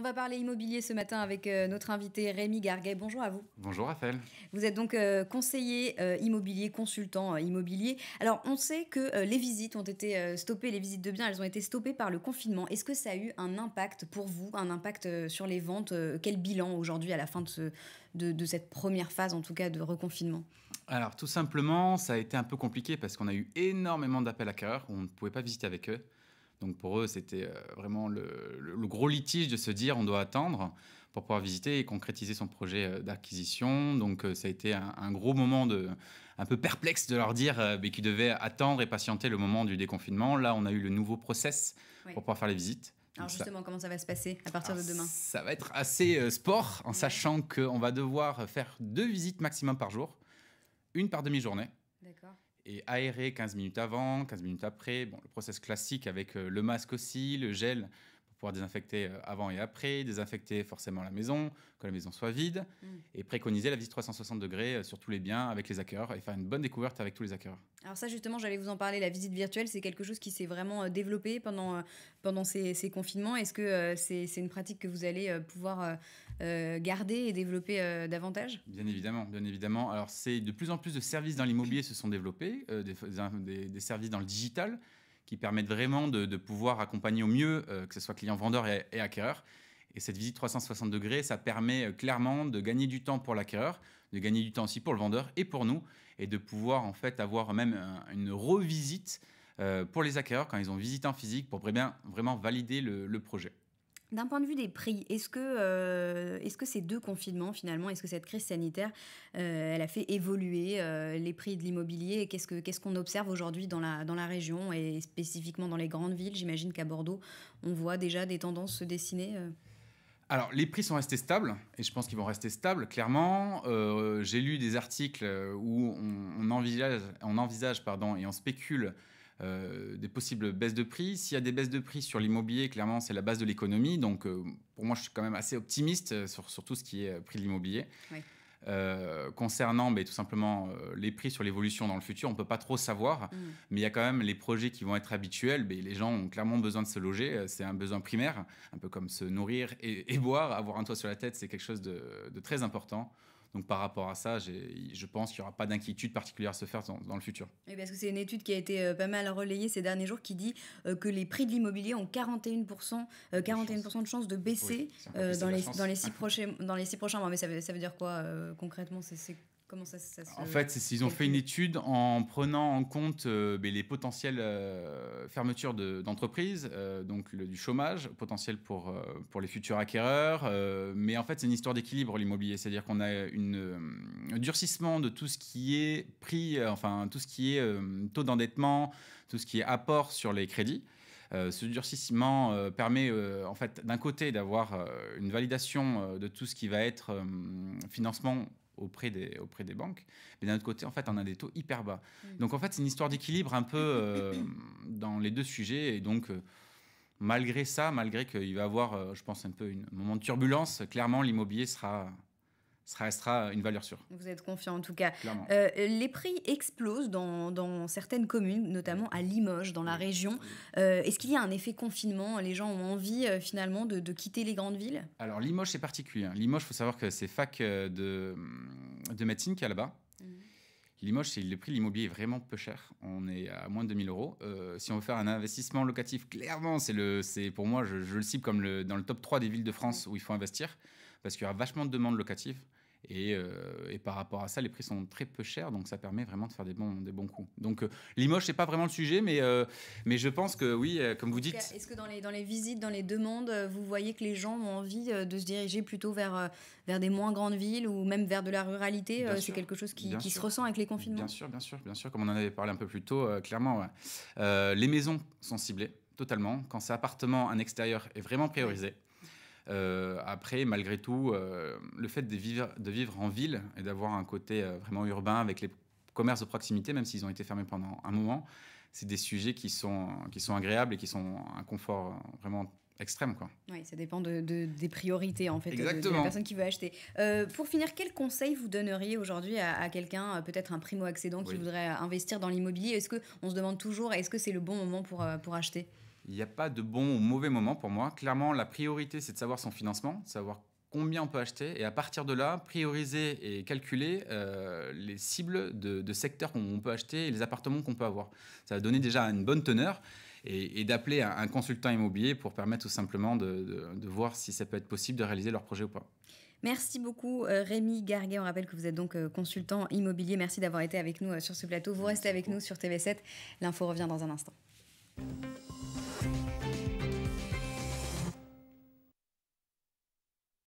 va parler immobilier ce matin avec notre invité Rémi Garguet. Bonjour à vous. Bonjour Raphaël. Vous êtes donc conseiller immobilier, consultant immobilier. Alors, on sait que les visites ont été stoppées, les visites de biens, elles ont été stoppées par le confinement. Est-ce que ça a eu un impact pour vous, un impact sur les ventes Quel bilan aujourd'hui à la fin de cette première phase, en tout cas, de reconfinement? Alors tout simplement, ça a été un peu compliqué parce qu'on a eu énormément d'appels acquéreurs où on ne pouvait pas visiter avec eux. Donc pour eux, c'était vraiment le gros litige de se dire on doit attendre pour pouvoir visiter et concrétiser son projet d'acquisition. Donc ça a été un gros moment un peu perplexe de leur dire mais qu'ils devaient attendre et patienter le moment du déconfinement. Là, on a eu le nouveau process pour pouvoir faire les visites. Alors justement, comment ça va se passer à partir de demain? Ça va être assez sport en sachant qu'on va devoir faire 2 visites maximum par jour, une par demi-journée. D'accord. Et aérer 15 minutes avant, 15 minutes après. Bon, le process classique avec le masque aussi, le gel pour pouvoir désinfecter avant et après, désinfecter forcément la maison, que la maison soit vide, et préconiser la visite 360 degrés sur tous les biens avec les acquéreurs et faire une bonne découverte avec tous les acquéreurs. Alors ça, justement, j'allais vous en parler. La visite virtuelle, c'est quelque chose qui s'est vraiment développé pendant ces confinements. Est-ce que c'est une pratique que vous allez pouvoir garder et développer davantage? Bien évidemment, bien évidemment. Alors, c'est de plus en plus de services dans l'immobilier se sont développés, des services dans le digital qui permettent vraiment de pouvoir accompagner au mieux, que ce soit clients, vendeurs et acquéreurs. Et cette visite 360 degrés, ça permet clairement de gagner du temps pour l'acquéreur, de gagner du temps aussi pour le vendeur et pour nous, et de pouvoir en fait avoir même une revisite pour les acquéreurs quand ils ont visité en physique pour vraiment valider le projet. D'un point de vue des prix, est-ce que ces 2 confinements, finalement, est-ce que cette crise sanitaire, elle a fait évoluer les prix de l'immobilier? Et qu'est-ce qu'on observe aujourd'hui dans la région et spécifiquement dans les grandes villes? J'imagine qu'à Bordeaux, on voit déjà des tendances se dessiner. Alors, les prix sont restés stables, et je pense qu'ils vont rester stables, clairement. J'ai lu des articles où on envisage et on spécule des possibles baisses de prix. S'il y a des baisses de prix sur l'immobilier, clairement, c'est la base de l'économie. Donc, pour moi, je suis quand même assez optimiste sur tout ce qui est prix de l'immobilier. Oui. Concernant tout simplement les prix sur l'évolution dans le futur, on ne peut pas trop savoir, mais il y a quand même les projets qui vont être habituels. Les gens ont clairement besoin de se loger, c'est un besoin primaire, un peu comme se nourrir et boire. Avoir un toit sur la tête, c'est quelque chose de très important. Donc par rapport à ça, je pense qu'il n'y aura pas d'inquiétude particulière à se faire dans le futur. Oui, parce que c'est une étude qui a été pas mal relayée ces derniers jours qui dit que les prix de l'immobilier ont 41% de chances de baisser dans les 6 prochains mois. Mais ça veut dire quoi concrètement? Comment ça se... En fait, ils ont fait une étude en prenant en compte les potentielles fermetures d'entreprises, donc du chômage potentiel pour les futurs acquéreurs. Mais en fait, c'est une histoire d'équilibre, l'immobilier. C'est-à-dire qu'on a un durcissement de tout ce qui est prix, tout ce qui est taux d'endettement, tout ce qui est apport sur les crédits. Ce durcissement permet en fait d'un côté d'avoir une validation de tout ce qui va être financement auprès des banques, mais d'un autre côté, en fait, on a des taux hyper bas. Donc, en fait, c'est une histoire d'équilibre un peu dans les 2 sujets. Et donc, malgré qu'il va y avoir, je pense, un peu un moment de turbulence, clairement, l'immobilier restera une valeur sûre. Vous êtes confiant en tout cas. Clairement. Les prix explosent dans certaines communes, notamment à Limoges, dans la région. Est-ce qu'il y a un effet confinement? Les gens ont envie finalement de quitter les grandes villes? Alors Limoges, c'est particulier. Limoges, il faut savoir que c'est fac de médecine qui est là-bas. Limoges, le prix de l'immobilier est vraiment peu cher. On est à moins de 2 000 €. Si on veut faire un investissement locatif, clairement, c'est pour moi, je le cible comme dans le top 3 des villes de France où il faut investir, parce qu'il y aura vachement de demandes locatives. Et par rapport à ça, les prix sont très peu chers, donc ça permet vraiment de faire des bons coups. Donc Limoges, c'est pas vraiment le sujet, mais je pense que oui, comme vous dites. Est-ce que dans les visites, dans les demandes, vous voyez que les gens ont envie de se diriger plutôt vers des moins grandes villes ou même vers de la ruralité? C'est quelque chose qui se ressent avec les confinements? Bien sûr, comme on en avait parlé un peu plus tôt, clairement. Ouais. Les maisons sont ciblées totalement. Quand c'est appartement, un extérieur est vraiment priorisé. Après, malgré tout, le fait de vivre en ville et d'avoir un côté vraiment urbain avec les commerces de proximité, même s'ils ont été fermés pendant un moment, c'est des sujets qui sont agréables et qui sont un confort vraiment extrême, quoi. Oui, ça dépend des priorités, en fait, de la personne qui veut acheter. Pour finir, quel conseil vous donneriez aujourd'hui à quelqu'un, peut-être un primo-accédant qui voudrait investir dans l'immobilier? Est-ce qu'on se demande toujours, est-ce que c'est le bon moment pour acheter? Il n'y a pas de bon ou mauvais moment pour moi. Clairement, la priorité, c'est de savoir son financement, de savoir combien on peut acheter et à partir de là, prioriser et calculer les cibles de secteurs qu'on peut acheter et les appartements qu'on peut avoir. Ça va donner déjà une bonne teneur et d'appeler un consultant immobilier pour permettre tout simplement de voir si ça peut être possible de réaliser leur projet ou pas. Merci beaucoup Rémi Garguet. On rappelle que vous êtes donc consultant immobilier. Merci d'avoir été avec nous sur ce plateau. Vous restez avec nous sur TV7. L'info revient dans un instant.